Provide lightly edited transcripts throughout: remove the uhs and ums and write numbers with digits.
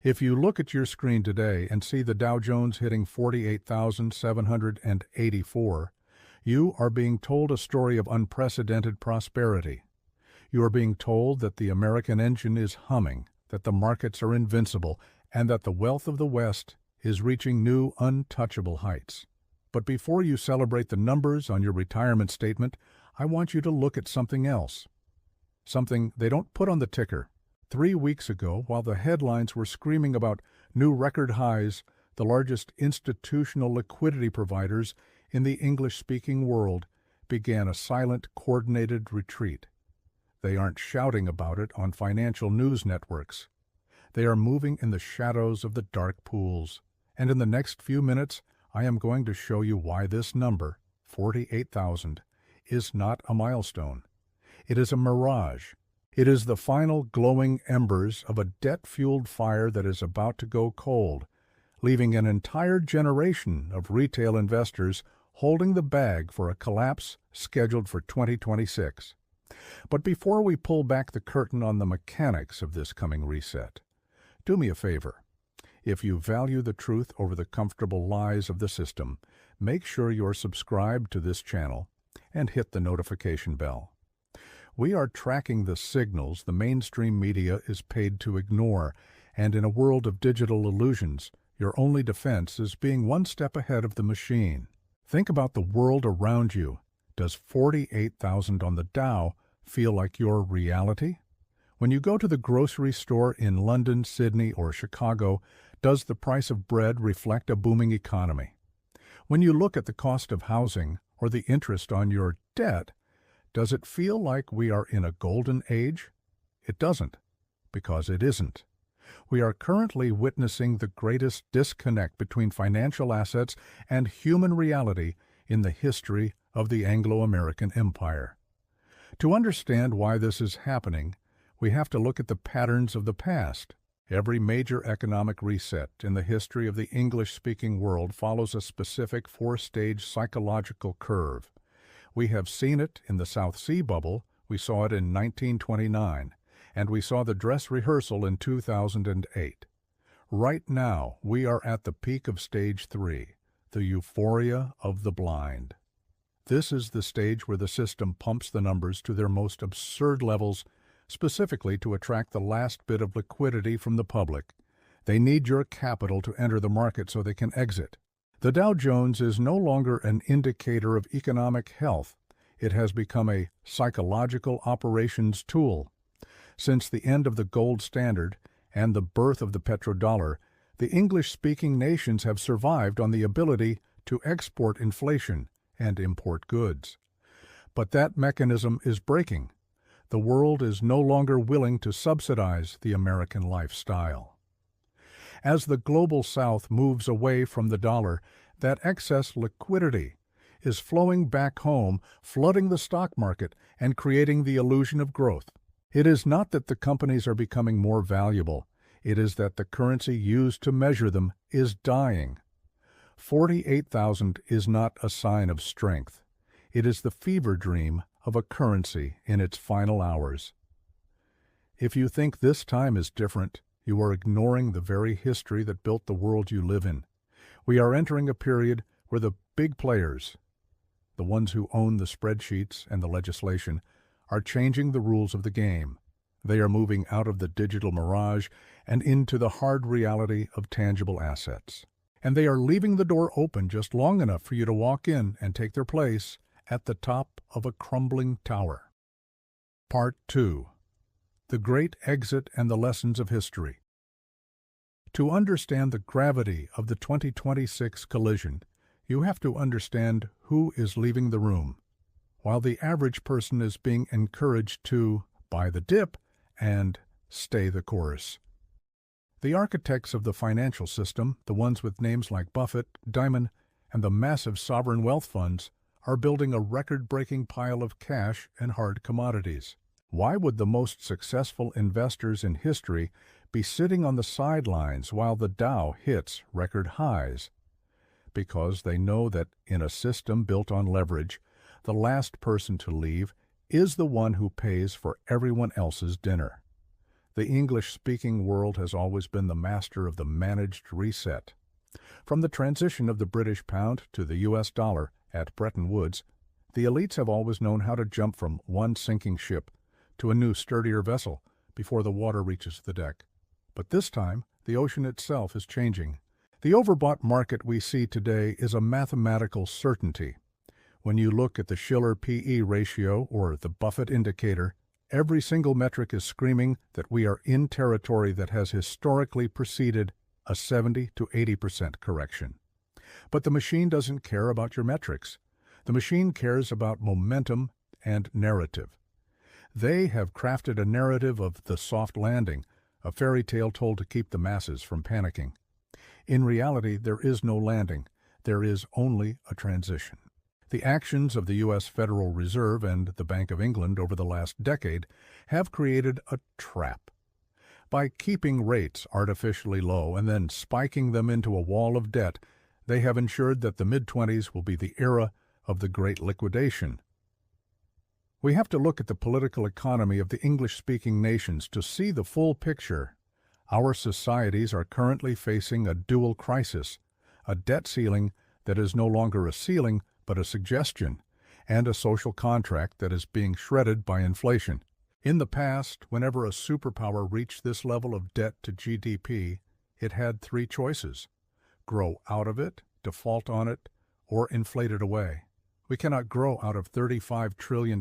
If you look at your screen today and see the Dow Jones hitting 48,784, you are being told a story of unprecedented prosperity. You are being told that the American engine is humming, that the markets are invincible, and that the wealth of the West is reaching new, untouchable heights. But before you celebrate the numbers on your retirement statement, I want you to look at something else. Something they don't put on the ticker. 3 weeks ago, while the headlines were screaming about new record highs, the largest institutional liquidity providers in the English-speaking world began a silent, coordinated retreat. They aren't shouting about it on financial news networks. They are moving in the shadows of the dark pools. And in the next few minutes, I am going to show you why this number, 48,000, is not a milestone. It is a mirage. It is the final glowing embers of a debt-fueled fire that is about to go cold, leaving an entire generation of retail investors holding the bag for a collapse scheduled for 2026. But before we pull back the curtain on the mechanics of this coming reset, do me a favor. If you value the truth over the comfortable lies of the system, make sure you're subscribed to this channel and hit the notification bell. We are tracking the signals the mainstream media is paid to ignore, and in a world of digital illusions, your only defense is being one step ahead of the machine. Think about the world around you. Does 48,000 on the Dow feel like your reality? When you go to the grocery store in London, Sydney, or Chicago, does the price of bread reflect a booming economy? When you look at the cost of housing or the interest on your debt, does it feel like we are in a golden age? It doesn't, because it isn't. We are currently witnessing the greatest disconnect between financial assets and human reality in the history of the Anglo-American Empire. To understand why this is happening, we have to look at the patterns of the past. Every major economic reset in the history of the English-speaking world follows a specific four-stage psychological curve. We have seen it in the South Sea bubble, we saw it in 1929, and we saw the dress rehearsal in 2008. Right now, we are at the peak of Stage 3, the euphoria of the blind. This is the stage where the system pumps the numbers to their most absurd levels, specifically to attract the last bit of liquidity from the public. They need your capital to enter the market so they can exit. The Dow Jones is no longer an indicator of economic health. It has become a psychological operations tool. Since the end of the gold standard and the birth of the petrodollar, the English-speaking nations have survived on the ability to export inflation and import goods. But that mechanism is breaking. The world is no longer willing to subsidize the American lifestyle. As the global South moves away from the dollar, that excess liquidity is flowing back home, flooding the stock market and creating the illusion of growth. It is not that the companies are becoming more valuable. It is that the currency used to measure them is dying. 48,000 is not a sign of strength. It is the fever dream of a currency in its final hours. If you think this time is different, you are ignoring the very history that built the world you live in. We are entering a period where the big players, the ones who own the spreadsheets and the legislation, are changing the rules of the game. They are moving out of the digital mirage and into the hard reality of tangible assets. And they are leaving the door open just long enough for you to walk in and take their place at the top of a crumbling tower. Part 2. The Great Exit and the Lessons of History. To understand the gravity of the 2026 collision, you have to understand who is leaving the room, while the average person is being encouraged to buy the dip and stay the course. The architects of the financial system, the ones with names like Buffett, Diamond, and the massive sovereign wealth funds, are building a record-breaking pile of cash and hard commodities. Why would the most successful investors in history be sitting on the sidelines while the Dow hits record highs? Because they know that in a system built on leverage, the last person to leave is the one who pays for everyone else's dinner. The English-speaking world has always been the master of the managed reset. From the transition of the British pound to the US dollar at Bretton Woods, the elites have always known how to jump from one sinking ship to a new, sturdier vessel before the water reaches the deck. But this time, the ocean itself is changing. The overbought market we see today is a mathematical certainty. When you look at the Shiller P/E ratio or the Buffett indicator, every single metric is screaming that we are in territory that has historically preceded a 70 to 80% correction. But the machine doesn't care about your metrics. The machine cares about momentum and narrative. They have crafted a narrative of the soft landing, a fairy tale told to keep the masses from panicking. In reality, there is no landing. There is only a transition. The actions of the U.S. Federal Reserve and the Bank of England over the last decade have created a trap. By keeping rates artificially low and then spiking them into a wall of debt, they have ensured that the mid-20s will be the era of the Great Liquidation. We have to look at the political economy of the English-speaking nations to see the full picture. Our societies are currently facing a dual crisis, a debt ceiling that is no longer a ceiling but a suggestion, and a social contract that is being shredded by inflation. In the past, whenever a superpower reached this level of debt to GDP, it had three choices: grow out of it, default on it, or inflate it away. We cannot grow out of $35 trillion.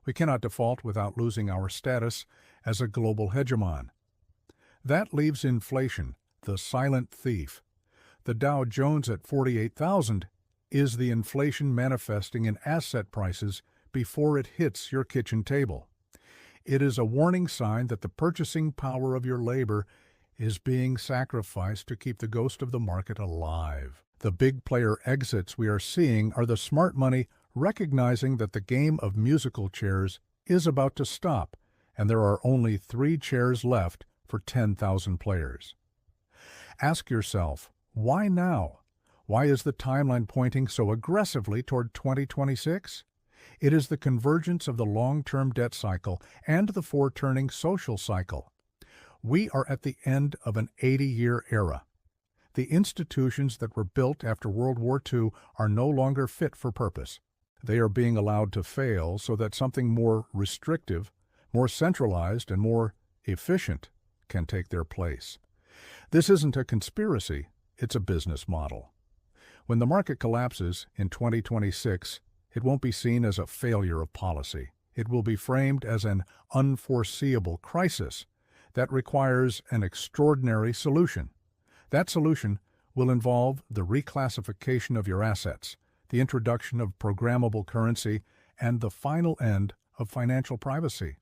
We cannot default without losing our status as a global hegemon. That leaves inflation, the silent thief. The Dow Jones at 48,000 is the inflation manifesting in asset prices before it hits your kitchen table. It is a warning sign that the purchasing power of your labor is being sacrificed to keep the ghost of the market alive. The big player exits we are seeing are the smart money recognizing that the game of musical chairs is about to stop, and there are only 3 chairs left for 10,000 players. Ask yourself, why now? Why is the timeline pointing so aggressively toward 2026? It is the convergence of the long-term debt cycle and the foreturning social cycle. We are at the end of an 80-year era. The institutions that were built after World War II are no longer fit for purpose. They are being allowed to fail so that something more restrictive, more centralized, and more efficient can take their place. This isn't a conspiracy, it's a business model. When the market collapses in 2026, it won't be seen as a failure of policy. It will be framed as an unforeseeable crisis that requires an extraordinary solution. That solution will involve the reclassification of your assets, the introduction of programmable currency, and the final end of financial privacy.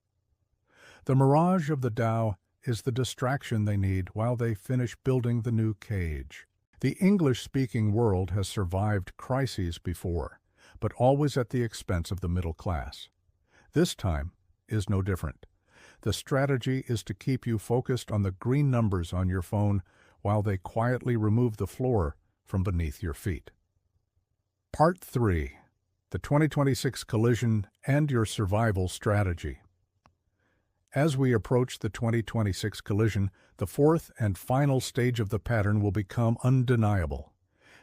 The mirage of the Dow is the distraction they need while they finish building the new cage. The English-speaking world has survived crises before, but always at the expense of the middle class. This time is no different. The strategy is to keep you focused on the green numbers on your phone while they quietly remove the floor from beneath your feet. Part 3. The 2026 Collision and Your Survival Strategy. As we approach the 2026 collision, the fourth and final stage of the pattern will become undeniable.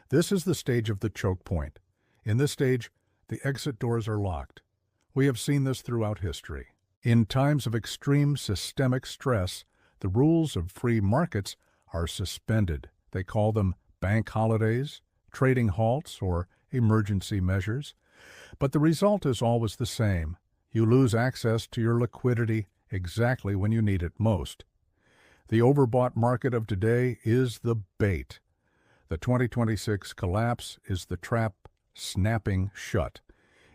This is the stage of the choke point. In this stage, the exit doors are locked. We have seen this throughout history. In times of extreme systemic stress, the rules of free markets are suspended. They call them bank holidays, trading halts, or emergency measures. But the result is always the same. You lose access to your liquidity exactly when you need it most. The overbought market of today is the bait. The 2026 collapse is the trap snapping shut.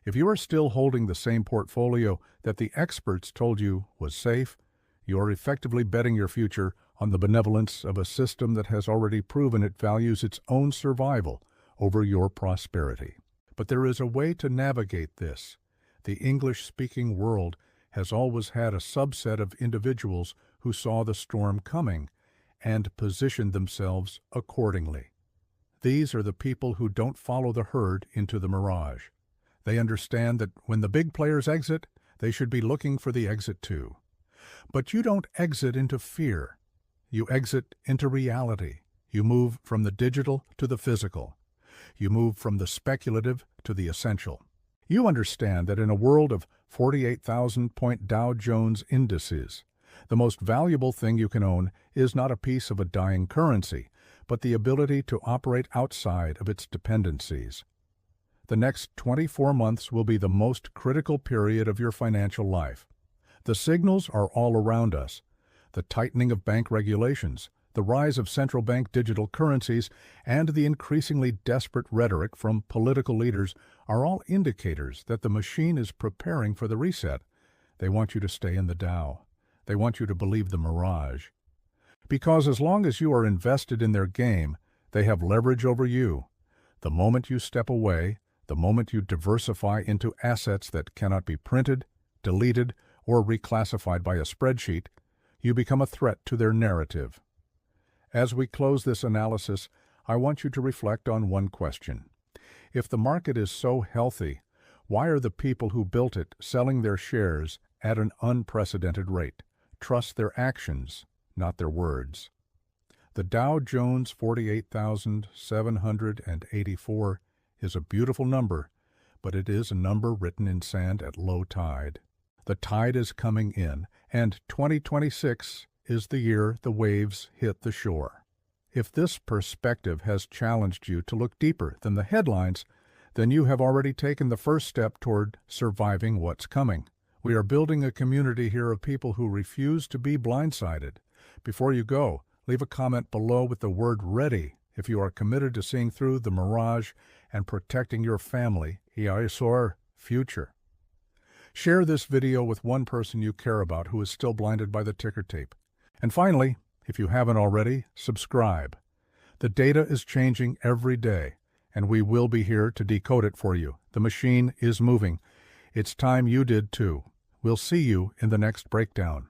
If you are still holding the same portfolio that the experts told you was safe, you are effectively betting your future on the benevolence of a system that has already proven it values its own survival over your prosperity. But there is a way to navigate this. The English-speaking world has always had a subset of individuals who saw the storm coming and positioned themselves accordingly. These are the people who don't follow the herd into the mirage. They understand that when the big players exit, they should be looking for the exit too. But you don't exit into fear. You exit into reality. You move from the digital to the physical. You move from the speculative to the essential. You understand that in a world of 48,000-point Dow Jones indices, the most valuable thing you can own is not a piece of a dying currency, but the ability to operate outside of its dependencies. The next 24 months will be the most critical period of your financial life. The signals are all around us. The tightening of bank regulations, the rise of central bank digital currencies, and the increasingly desperate rhetoric from political leaders are all indicators that the machine is preparing for the reset. They want you to stay in the Dow. They want you to believe the Mirage. Because as long as you are invested in their game, they have leverage over you. The moment you step away, the moment you diversify into assets that cannot be printed, deleted, or reclassified by a spreadsheet, you become a threat to their narrative. As we close this analysis, I want you to reflect on one question. If the market is so healthy, why are the people who built it selling their shares at an unprecedented rate? Trust their actions, not their words. The Dow Jones 48,784 is a beautiful number, but it is a number written in sand at low tide. The tide is coming in, and 2026 is the year the waves hit the shore. If this perspective has challenged you to look deeper than the headlines, then you have already taken the first step toward surviving what's coming. We are building a community here of people who refuse to be blindsided. Before you go, leave a comment below with the word READY if you are committed to seeing through the Mirage and protecting your family, your future. Share this video with one person you care about who is still blinded by the ticker tape. And finally, if you haven't already, subscribe. The data is changing every day, and we will be here to decode it for you. The machine is moving. It's time you did too. We'll see you in the next breakdown.